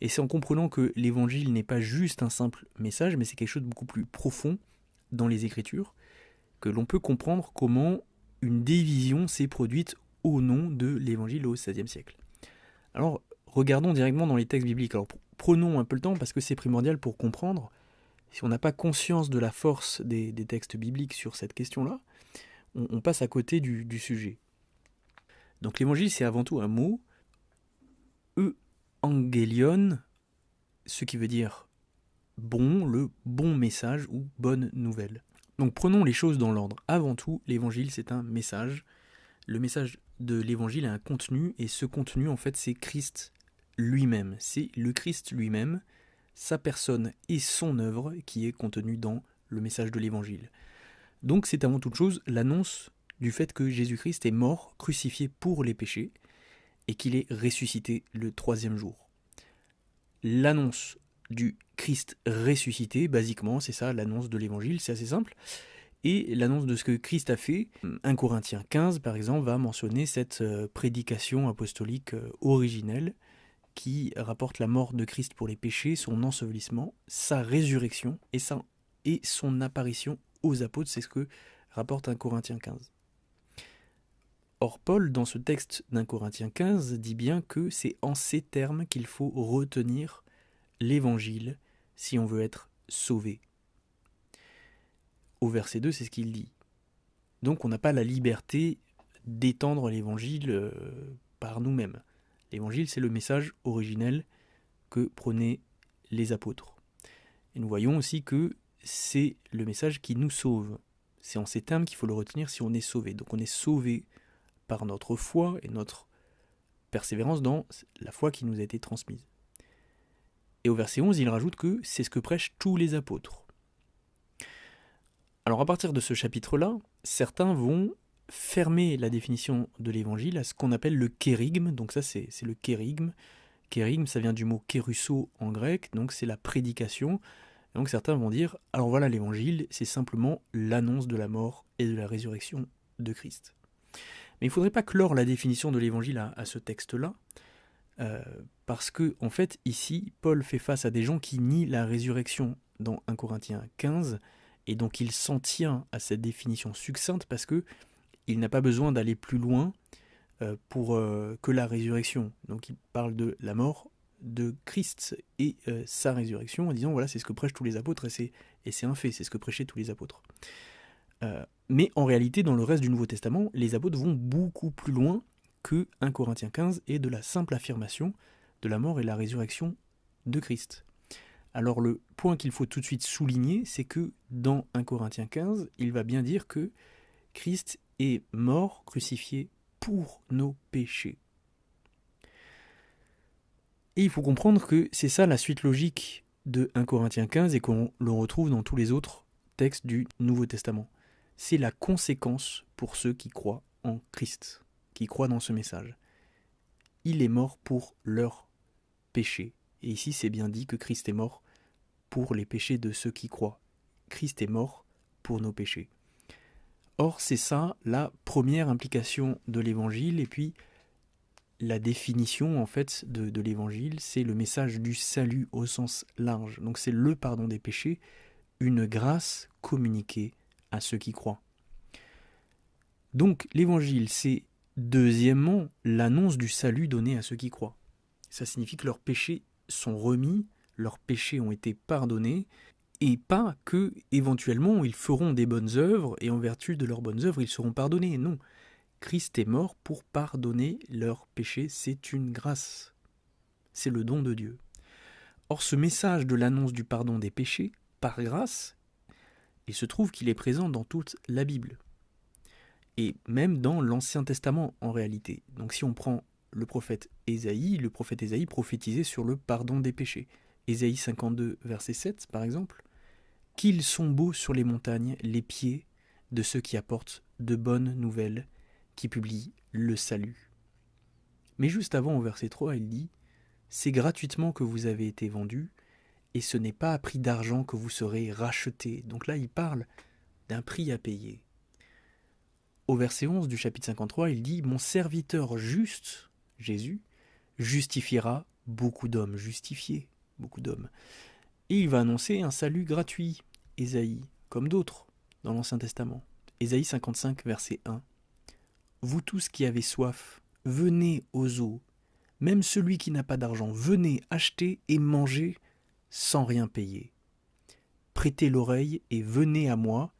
Et c'est en comprenant que l'évangile n'est pas juste un simple message, mais c'est quelque chose de beaucoup plus profond dans les Écritures, que l'on peut comprendre comment une division s'est produite au nom de l'évangile au XVIe siècle. Alors, regardons directement dans les textes bibliques. Alors, prenons un peu le temps parce que c'est primordial pour comprendre. Si on n'a pas conscience de la force des textes bibliques sur cette question-là, on passe à côté du sujet. Donc l'évangile, c'est avant tout un mot, euangelion, ce qui veut dire bon, le bon message ou bonne nouvelle. Donc prenons les choses dans l'ordre. Avant tout, l'évangile, c'est un message. Le message de l'évangile a un contenu, et ce contenu, en fait, c'est Christ lui-même. C'est le Christ lui-même, sa personne et son œuvre qui est contenue dans le message de l'évangile. Donc c'est avant toute chose l'annonce du fait que Jésus-Christ est mort, crucifié pour les péchés, et qu'il est ressuscité le troisième jour. L'annonce du Christ ressuscité, basiquement, c'est ça l'annonce de l'évangile, c'est assez simple. Et l'annonce de ce que Christ a fait, 1 Corinthiens 15 par exemple, va mentionner cette prédication apostolique originelle qui rapporte la mort de Christ pour les péchés, son ensevelissement, sa résurrection et son apparition aux apôtres, c'est ce que rapporte 1 Corinthiens 15. Or Paul, dans ce texte d'1 Corinthiens 15, dit bien que c'est en ces termes qu'il faut retenir l'évangile si on veut être sauvé. Au verset 2, c'est ce qu'il dit. Donc on n'a pas la liberté d'étendre l'évangile par nous-mêmes. L'évangile, c'est le message originel que prenaient les apôtres. Et nous voyons aussi que c'est le message qui nous sauve. C'est en ces termes qu'il faut le retenir si on est sauvé. Donc on est sauvé par notre foi et notre persévérance dans la foi qui nous a été transmise. Et au verset 11, il rajoute que c'est ce que prêchent tous les apôtres. Alors à partir de ce chapitre-là, certains vont fermer la définition de l'évangile à ce qu'on appelle le kérygme. Donc ça c'est le kérygme. Kérygme, ça vient du mot kérusso en grec, donc c'est la prédication. Et donc certains vont dire, alors voilà, l'évangile, c'est simplement l'annonce de la mort et de la résurrection de Christ. Mais il ne faudrait pas clore la définition de l'évangile à ce texte-là, parce que, en fait, ici, Paul fait face à des gens qui nient la résurrection dans 1 Corinthiens 15, et donc il s'en tient à cette définition succincte parce qu'il n'a pas besoin d'aller plus loin pour que la résurrection. Donc il parle de la mort de Christ et sa résurrection en disant voilà, c'est ce que prêchent tous les apôtres et c'est un fait, c'est ce que prêchaient tous les apôtres. Mais en réalité, dans le reste du Nouveau Testament, les apôtres vont beaucoup plus loin que 1 Corinthiens 15 et de la simple affirmation de la mort et la résurrection de Christ. Alors le point qu'il faut tout de suite souligner, c'est que dans 1 Corinthiens 15, il va bien dire que Christ est mort, crucifié pour nos péchés. Et il faut comprendre que c'est ça la suite logique de 1 Corinthiens 15 et qu'on le retrouve dans tous les autres textes du Nouveau Testament. C'est la conséquence pour ceux qui croient en Christ, qui croient dans ce message. Il est mort pour leurs péchés. Et ici, c'est bien dit que Christ est mort pour les péchés de ceux qui croient. Christ est mort pour nos péchés. Or, c'est ça la première implication de l'évangile, et puis la définition en fait de l'évangile, c'est le message du salut au sens large. Donc c'est le pardon des péchés, une grâce communiquée à ceux qui croient. Donc l'évangile, c'est deuxièmement l'annonce du salut donné à ceux qui croient. Ça signifie que leurs péchés sont remis, leurs péchés ont été pardonnés, et pas que, éventuellement, ils feront des bonnes œuvres, et en vertu de leurs bonnes œuvres, ils seront pardonnés. Non, Christ est mort pour pardonner leurs péchés, c'est une grâce. C'est le don de Dieu. Or, ce message de l'annonce du pardon des péchés, par grâce, il se trouve qu'il est présent dans toute la Bible. Et même dans l'Ancien Testament, en réalité. Donc si on prend le prophète Ésaïe prophétisait sur le pardon des péchés. Ésaïe 52, verset 7, par exemple. « Qu'ils sont beaux sur les montagnes les pieds de ceux qui apportent de bonnes nouvelles, qui publient le salut. » Mais juste avant, au verset 3, il dit « C'est gratuitement que vous avez été vendus, et ce n'est pas à prix d'argent que vous serez rachetés. » Donc là, il parle d'un prix à payer. Au verset 11 du chapitre 53, il dit « Mon serviteur juste, Jésus, justifiera beaucoup d'hommes justifiés, beaucoup d'hommes. Et il va annoncer un salut gratuit, Ésaïe, comme d'autres dans l'Ancien Testament. Ésaïe 55, verset 1. Vous tous qui avez soif, venez aux eaux. Même celui qui n'a pas d'argent, venez acheter et manger sans rien payer. Prêtez l'oreille et venez à moi,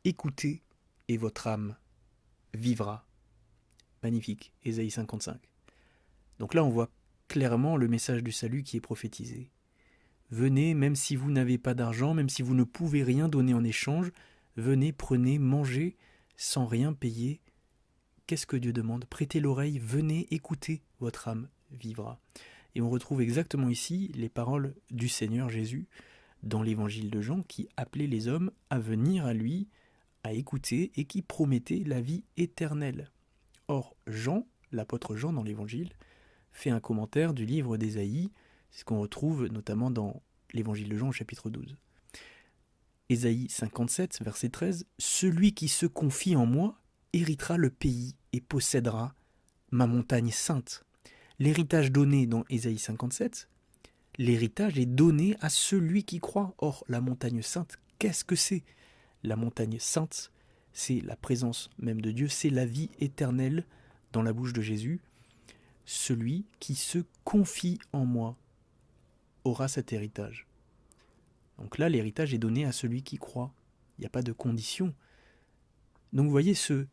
écoutez et votre âme vivra. Magnifique, Ésaïe 55. Donc là on voit clairement le message du salut qui est prophétisé. Venez, même si vous n'avez pas d'argent, même si vous ne pouvez rien donner en échange, venez, prenez, mangez sans rien payer. Qu'est-ce que Dieu demande? Prêtez l'oreille, venez, écoutez, votre âme vivra. Et on retrouve exactement ici les paroles du Seigneur Jésus dans l'évangile de Jean qui appelait les hommes à venir à lui, à écouter et qui promettait la vie éternelle. Or, Jean, l'apôtre Jean dans l'évangile, fait un commentaire du livre d'Ésaïe, c'est ce qu'on retrouve notamment dans l'évangile de Jean au chapitre 12. Ésaïe 57, verset 13, « Celui qui se confie en moi héritera le pays et possédera ma montagne sainte. » L'héritage donné dans Ésaïe 57, l'héritage est donné à celui qui croit. Or, la montagne sainte, qu'est-ce que c'est? La montagne sainte, c'est la présence même de Dieu, c'est la vie éternelle dans la bouche de Jésus. Celui qui se confie en moi aura cet héritage. Donc là, l'héritage est donné à celui qui croit. Il n'y a pas de condition. Donc vous voyez ce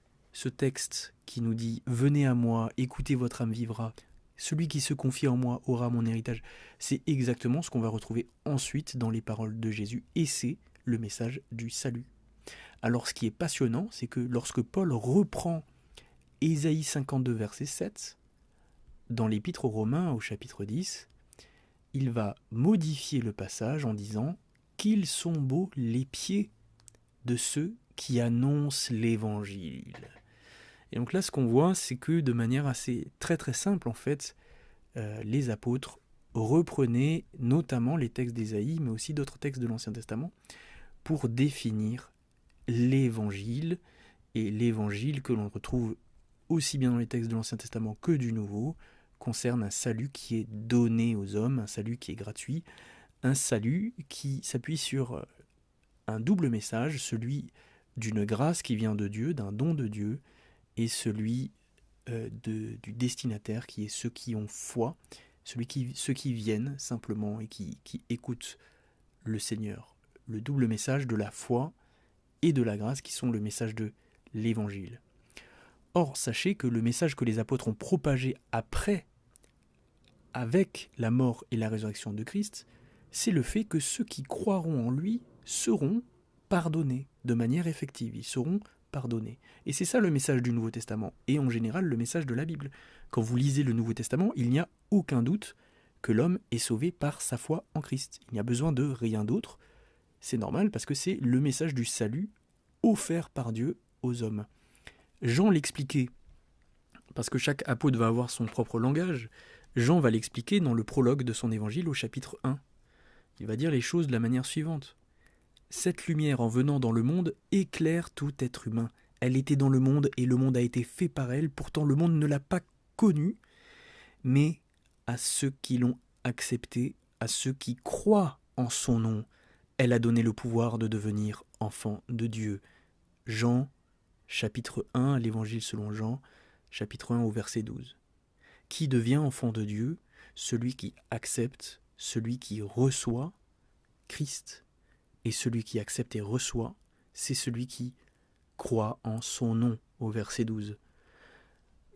texte qui nous dit « Venez à moi, écoutez, votre âme vivra ». Celui qui se confie en moi aura mon héritage. C'est exactement ce qu'on va retrouver ensuite dans les paroles de Jésus, et c'est le message du salut. Alors ce qui est passionnant, c'est que lorsque Paul reprend Ésaïe 52, verset 7, dans l'Épître aux Romains au chapitre 10, il va modifier le passage en disant « Qu'ils sont beaux les pieds de ceux qui annoncent l'Évangile ». Et donc là, ce qu'on voit, c'est que de manière assez très très simple, en fait, les apôtres reprenaient notamment les textes d'Ésaïe, mais aussi d'autres textes de l'Ancien Testament, pour définir l'Évangile, et l'Évangile que l'on retrouve aussi bien dans les textes de l'Ancien Testament que du Nouveau, concerne un salut qui est donné aux hommes, un salut qui est gratuit, un salut qui s'appuie sur un double message, celui d'une grâce qui vient de Dieu, d'un don de Dieu, et celui du destinataire qui est ceux qui ont foi, ceux qui viennent simplement et qui écoutent le Seigneur. Le double message de la foi et de la grâce qui sont le message de l'Évangile. Or, sachez que le message que les apôtres ont propagé après, avec la mort et la résurrection de Christ, c'est le fait que ceux qui croiront en lui seront pardonnés de manière effective. Ils seront pardonnés. Et c'est ça le message du Nouveau Testament, et en général le message de la Bible. Quand vous lisez le Nouveau Testament, il n'y a aucun doute que l'homme est sauvé par sa foi en Christ. Il n'y a besoin de rien d'autre. C'est normal parce que c'est le message du salut offert par Dieu aux hommes. Jean l'expliquait, parce que chaque apôtre va avoir son propre langage. Jean va l'expliquer dans le prologue de son évangile au chapitre 1. Il va dire les choses de la manière suivante. Cette lumière en venant dans le monde éclaire tout être humain. Elle était dans le monde et le monde a été fait par elle, pourtant le monde ne l'a pas connue, mais à ceux qui l'ont acceptée, à ceux qui croient en son nom, elle a donné le pouvoir de devenir enfants de Dieu. Jean, chapitre 1, l'évangile selon Jean, chapitre 1 au verset 12. Qui devient enfant de Dieu? Celui qui accepte, celui qui reçoit Christ. Et celui qui accepte et reçoit, c'est celui qui croit en son nom, au verset 12.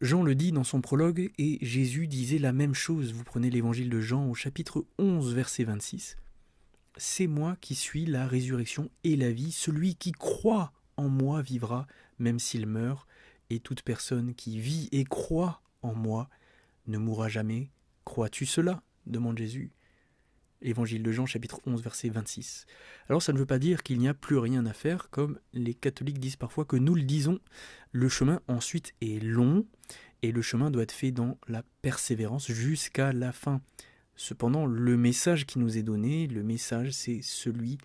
Jean le dit dans son prologue, et Jésus disait la même chose. Vous prenez l'évangile de Jean au chapitre 11, verset 26. « C'est moi qui suis la résurrection et la vie. Celui qui croit en moi vivra, même s'il meurt. Et toute personne qui vit et croit en moi ne mourra jamais. Crois-tu cela ?» demande Jésus. Évangile de Jean, chapitre 11, verset 26. Alors ça ne veut pas dire qu'il n'y a plus rien à faire, comme les catholiques disent parfois que nous le disons. Le chemin ensuite est long, et le chemin doit être fait dans la persévérance jusqu'à la fin. Cependant, le message qui nous est donné, le message c'est celui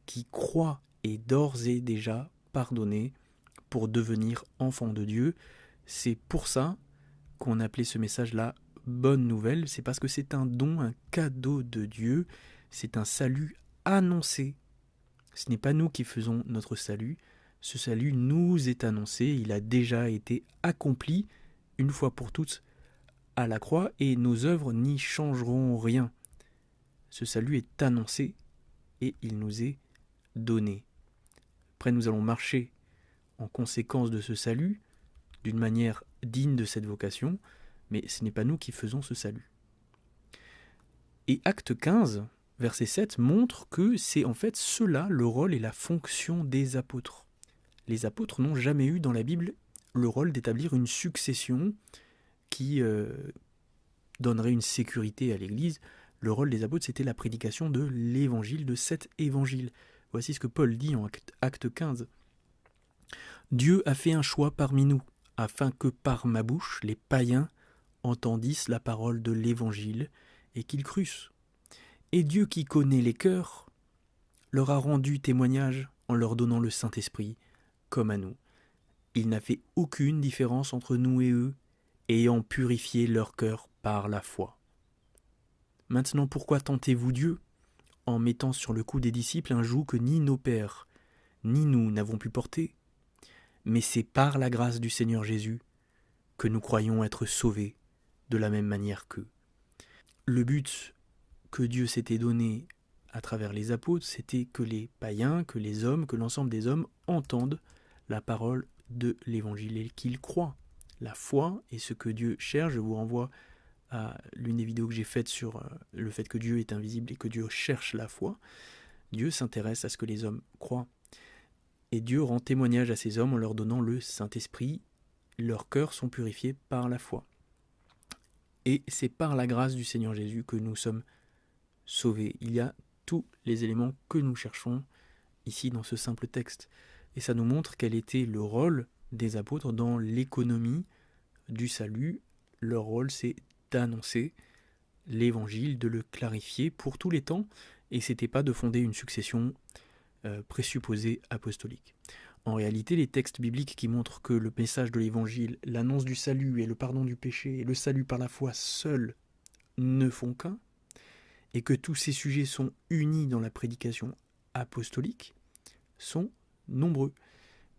qui croit est d'ores et déjà pardonné pour devenir enfant de Dieu. C'est pour ça qu'on appelait ce message la bonne nouvelle, c'est parce que c'est un don, un cadeau de Dieu, c'est un salut annoncé. Ce n'est pas nous qui faisons notre salut, ce salut nous est annoncé, il a déjà été accompli une fois pour toutes à la croix et nos œuvres n'y changeront rien. Ce salut est annoncé et il nous est donné. Après, nous allons marcher en conséquence de ce salut, d'une manière digne de cette vocation, mais ce n'est pas nous qui faisons ce salut. Et Acte 15, verset 7, montre que c'est en fait cela le rôle et la fonction des apôtres. Les apôtres n'ont jamais eu dans la Bible le rôle d'établir une succession qui donnerait une sécurité à l'Église. Le rôle des apôtres, c'était la prédication de l'Évangile, de cet Évangile. Voici ce que Paul dit en Acte 15. « Dieu a fait un choix parmi nous, afin que par ma bouche les païens entendissent la parole de l'Évangile et qu'ils crussent. Et Dieu qui connaît les cœurs leur a rendu témoignage en leur donnant le Saint-Esprit, comme à nous. Il n'a fait aucune différence entre nous et eux, ayant purifié leur cœur par la foi. Maintenant, pourquoi tentez-vous Dieu en mettant sur le cou des disciples un joug que ni nos pères, ni nous n'avons pu porter? Mais c'est par la grâce du Seigneur Jésus que nous croyons être sauvés de la même manière qu'eux. » Le but que Dieu s'était donné à travers les apôtres, c'était que les païens, que les hommes, que l'ensemble des hommes entendent la parole de l'Évangile et qu'ils croient. La foi est ce que Dieu cherche. Je vous renvoie à l'une des vidéos que j'ai faites sur le fait que Dieu est invisible et que Dieu cherche la foi. Dieu s'intéresse à ce que les hommes croient. Et Dieu rend témoignage à ces hommes en leur donnant le Saint-Esprit. Leurs cœurs sont purifiés par la foi. Et c'est par la grâce du Seigneur Jésus que nous sommes sauvés. Il y a tous les éléments que nous cherchons ici dans ce simple texte. Et ça nous montre quel était le rôle des apôtres dans l'économie du salut. Leur rôle, c'est d'annoncer l'évangile, de le clarifier pour tous les temps, et c'était pas de fonder une succession présupposée apostolique. En réalité, les textes bibliques qui montrent que le message de l'évangile, l'annonce du salut et le pardon du péché et le salut par la foi seuls ne font qu'un, et que tous ces sujets sont unis dans la prédication apostolique, sont nombreux.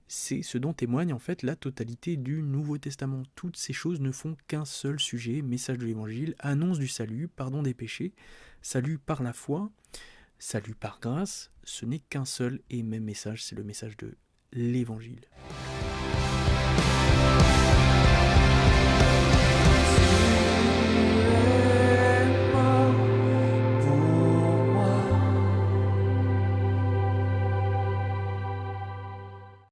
C'est ce dont témoigne en fait la totalité du Nouveau Testament. Toutes ces choses ne font qu'un seul sujet, message de l'Évangile, annonce du salut, pardon des péchés, salut par la foi, salut par grâce. Ce n'est qu'un seul et même message, c'est le message de l'Évangile.